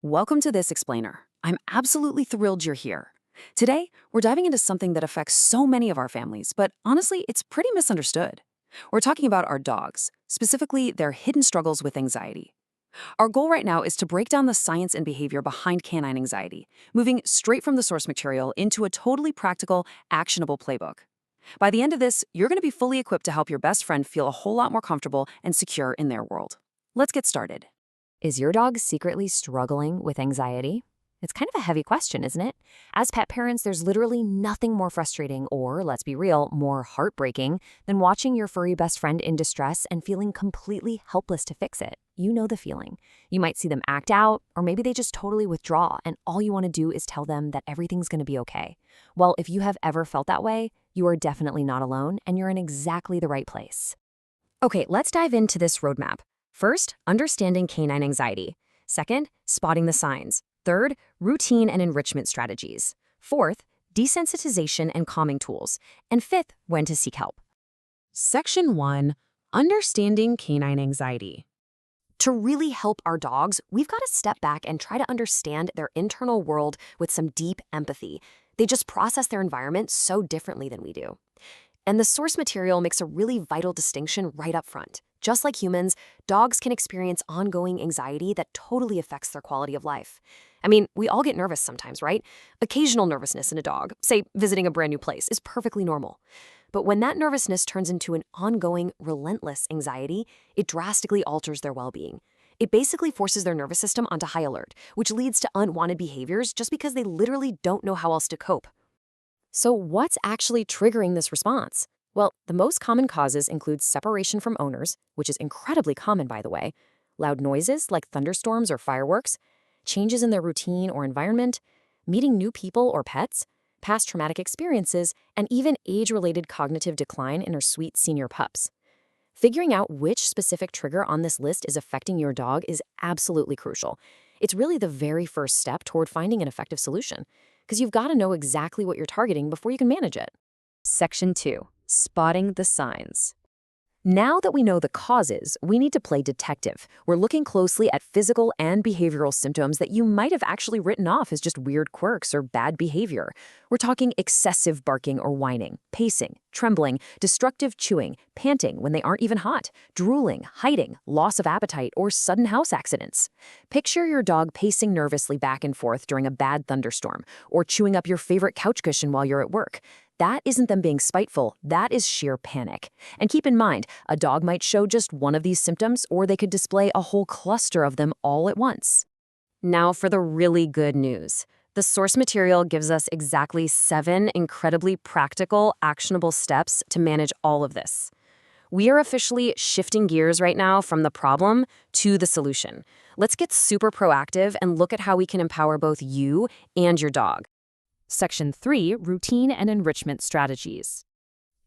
Welcome to This Explainer. I'm absolutely thrilled you're here. Today, we're diving into something that affects so many of our families, but honestly, it's pretty misunderstood. We're talking about our dogs, specifically their hidden struggles with anxiety. Our goal right now is to break down the science and behavior behind canine anxiety, moving straight from the source material into a totally practical, actionable playbook. By the end of this, you're going to be fully equipped to help your best friend feel a whole lot more comfortable and secure in their world. Let's get started. Is your dog secretly struggling with anxiety? It's kind of a heavy question, isn't it? As pet parents, there's literally nothing more frustrating or, let's be real, more heartbreaking than watching your furry best friend in distress and feeling completely helpless to fix it. You know the feeling. You might see them act out, or maybe they just totally withdraw, and all you want to do is tell them that everything's going to be okay. Well, if you have ever felt that way, you are definitely not alone, and you're in exactly the right place. Okay, let's dive into this roadmap. First, understanding canine anxiety. Second, spotting the signs. Third, routine and enrichment strategies. Fourth, desensitization and calming tools. And fifth, when to seek help. Section 1. Understanding canine anxiety. To really help our dogs, we've got to step back and try to understand their internal world with some deep empathy. They just process their environment so differently than we do. And the source material makes a really vital distinction right up front. Just like humans, dogs can experience ongoing anxiety that totally affects their quality of life. I mean, we all get nervous sometimes, right? Occasional nervousness in a dog, say visiting a brand new place, is perfectly normal. But when that nervousness turns into an ongoing, relentless anxiety, it drastically alters their well-being. It basically forces their nervous system onto high alert, which leads to unwanted behaviors just because they literally don't know how else to cope. So what's actually triggering this response? Well, the most common causes include separation from owners, which is incredibly common, by the way, loud noises like thunderstorms or fireworks, changes in their routine or environment, meeting new people or pets, past traumatic experiences, and even age-related cognitive decline in our sweet senior pups. Figuring out which specific trigger on this list is affecting your dog is absolutely crucial. It's really the very first step toward finding an effective solution, because you've got to know exactly what you're targeting before you can manage it. Section 2. Spotting the signs. Now that we know the causes, we need to play detective. We're looking closely at physical and behavioral symptoms that you might have actually written off as just weird quirks or bad behavior. We're talking excessive barking or whining, pacing, trembling, destructive chewing, panting when they aren't even hot, drooling, hiding, loss of appetite, or sudden house accidents. Picture your dog pacing nervously back and forth during a bad thunderstorm, or chewing up your favorite couch cushion while you're at work. That isn't them being spiteful, that is sheer panic. And keep in mind, a dog might show just one of these symptoms, or they could display a whole cluster of them all at once. Now for the really good news. The source material gives us exactly 7 incredibly practical, actionable steps to manage all of this. We are officially shifting gears right now from the problem to the solution. Let's get super proactive and look at how we can empower both you and your dog. Section 3, routine and enrichment strategies.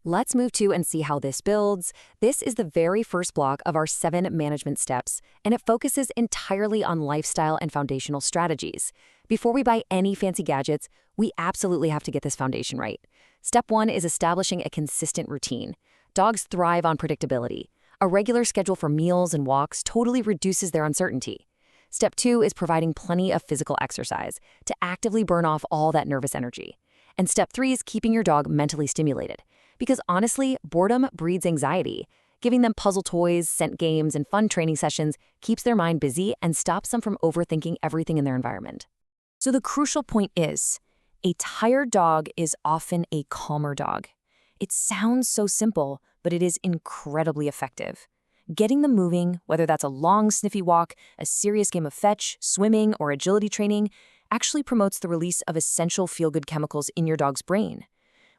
Let's move to and see how this builds. This is the very first block of our 7 management steps, and it focuses entirely on lifestyle and foundational strategies. Before we buy any fancy gadgets, we absolutely have to get this foundation right. Step 1 is establishing a consistent routine. Dogs thrive on predictability. A regular schedule for meals and walks totally reduces their uncertainty. Step 2 is providing plenty of physical exercise to actively burn off all that nervous energy. And step 3 is keeping your dog mentally stimulated. Because honestly, boredom breeds anxiety. Giving them puzzle toys, scent games, and fun training sessions keeps their mind busy and stops them from overthinking everything in their environment. So the crucial point is, a tired dog is often a calmer dog. It sounds so simple, but it is incredibly effective. Getting them moving, whether that's a long sniffy walk, a serious game of fetch, swimming, or agility training, actually promotes the release of essential feel-good chemicals in your dog's brain.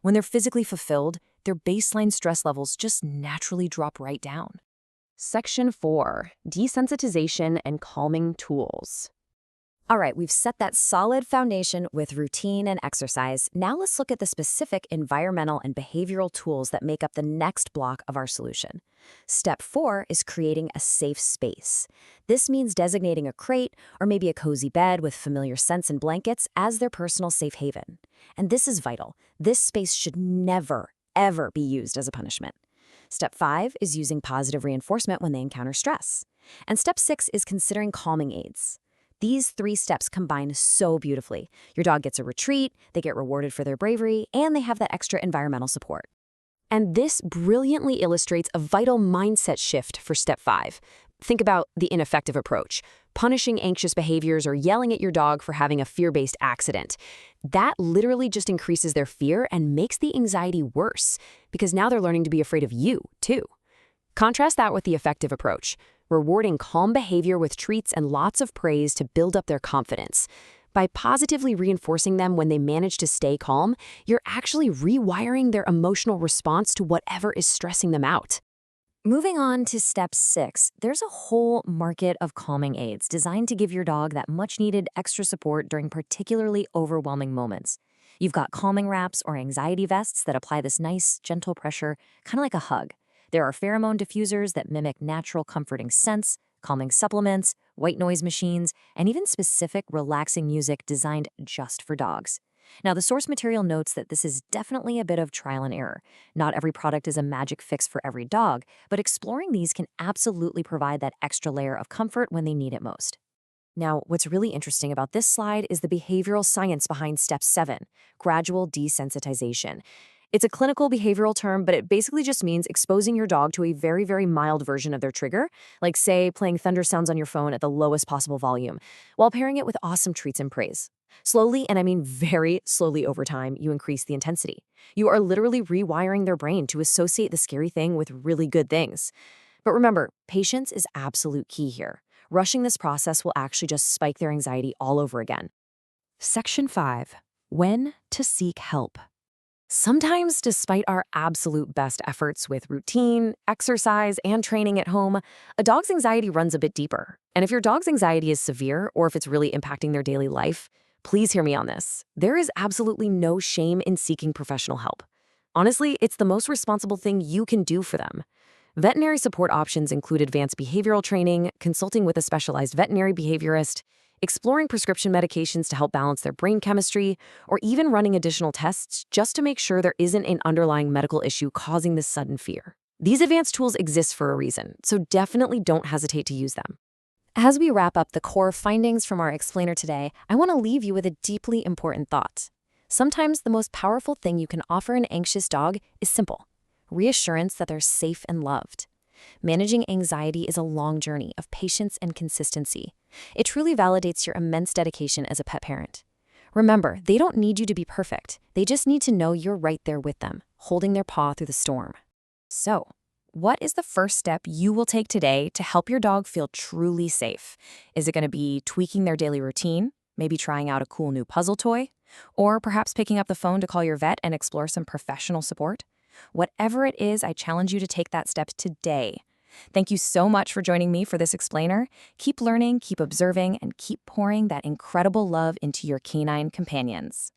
When they're physically fulfilled, their baseline stress levels just naturally drop right down. Section 4. Desensitization and calming tools. All right, we've set that solid foundation with routine and exercise. Now let's look at the specific environmental and behavioral tools that make up the next block of our solution. Step 4 is creating a safe space. This means designating a crate or maybe a cozy bed with familiar scents and blankets as their personal safe haven. And this is vital. This space should never, ever be used as a punishment. Step 5 is using positive reinforcement when they encounter stress. And step 6 is considering calming aids. These 3 steps combine so beautifully. Your dog gets a retreat, they get rewarded for their bravery, and they have that extra environmental support. And this brilliantly illustrates a vital mindset shift for step 5. Think about the ineffective approach, punishing anxious behaviors or yelling at your dog for having a fear-based accident. That literally just increases their fear and makes the anxiety worse, because now they're learning to be afraid of you, too. Contrast that with the effective approach, rewarding calm behavior with treats and lots of praise to build up their confidence. By positively reinforcing them when they manage to stay calm, you're actually rewiring their emotional response to whatever is stressing them out. Moving on to step 6, there's a whole market of calming aids designed to give your dog that much-needed extra support during particularly overwhelming moments. You've got calming wraps or anxiety vests that apply this nice, gentle pressure, kind of like a hug. There are pheromone diffusers that mimic natural comforting scents, calming supplements, white noise machines, and even specific relaxing music designed just for dogs. Now, the source material notes that this is definitely a bit of trial and error. Not every product is a magic fix for every dog, but exploring these can absolutely provide that extra layer of comfort when they need it most. Now, what's really interesting about this slide is the behavioral science behind step 7, gradual desensitization. It's a clinical behavioral term, but it basically just means exposing your dog to a very, very mild version of their trigger, like, say, playing thunder sounds on your phone at the lowest possible volume, while pairing it with awesome treats and praise. Slowly, and I mean very slowly over time, you increase the intensity. You are literally rewiring their brain to associate the scary thing with really good things. But remember, patience is absolute key here. Rushing this process will actually just spike their anxiety all over again. Section 5. When to seek help. Sometimes, despite our absolute best efforts with routine, exercise, and training at home, a dog's anxiety runs a bit deeper. And if your dog's anxiety is severe, or if it's really impacting their daily life, please hear me on this. There is absolutely no shame in seeking professional help. Honestly, it's the most responsible thing you can do for them. Veterinary support options include advanced behavioral training, consulting with a specialized veterinary behaviorist, exploring prescription medications to help balance their brain chemistry, or even running additional tests just to make sure there isn't an underlying medical issue causing this sudden fear. These advanced tools exist for a reason, so definitely don't hesitate to use them. As we wrap up the core findings from our explainer today, I want to leave you with a deeply important thought. Sometimes the most powerful thing you can offer an anxious dog is simple: reassurance that they're safe and loved. Managing anxiety is a long journey of patience and consistency. It truly validates your immense dedication as a pet parent. Remember, they don't need you to be perfect. They just need to know you're right there with them, holding their paw through the storm. So, what is the first step you will take today to help your dog feel truly safe? Is it going to be tweaking their daily routine, maybe trying out a cool new puzzle toy, or perhaps picking up the phone to call your vet and explore some professional support? Whatever it is, I challenge you to take that step today. Thank you so much for joining me for this explainer. Keep learning, keep observing, and keep pouring that incredible love into your canine companions.